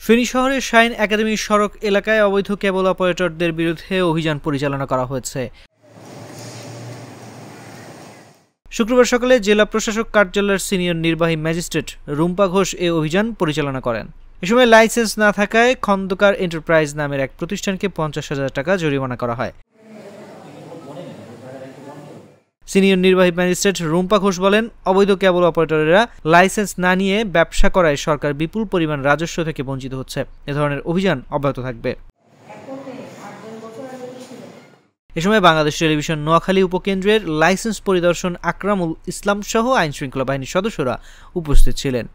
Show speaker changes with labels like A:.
A: ফেনী শহরের shine academy সড়ক এলাকায় অবৈধ কেবল অপারেটরদের বিরুদ্ধে অভিযান পরিচালনা করা হয়েছে। শুক্রবার সকালে জেলা প্রশাসক কার্যালয়ের সিনিয়র নির্বাহী ম্যাজিস্ট্রেট রুম্পা ঘোষ এ অভিযান পরিচালনা করেন। এ সময় লাইসেন্স না থাকায় খন্দকার এন্টারপ্রাইজ নামের এক প্রতিষ্ঠানকে 50,000 টাকা জরিমানা করা হয়। সিনিয়র নির্বাহী ম্যাজিস্ট্রেট রুম্পা ঘোষ বলেন, অবৈধ কেবল অপারেটরেরা লাইসেন্স না নিয়ে ব্যবসা করায় সরকার বিপুল পরিমাণ রাজস্ব থেকে বঞ্চিত হচ্ছে। এ ধরনের অভিযান অব্যাহত থাকবে। এ সময় বাংলাদেশ টেলিভিশন নোয়াখালী উপকেন্দ্রের লাইসেন্স পরিদর্শন আকরামুল ইসলাম সহ আইনশৃঙ্খলা বাহিনীর সদস্যরা উপস্থিত ছিলেন।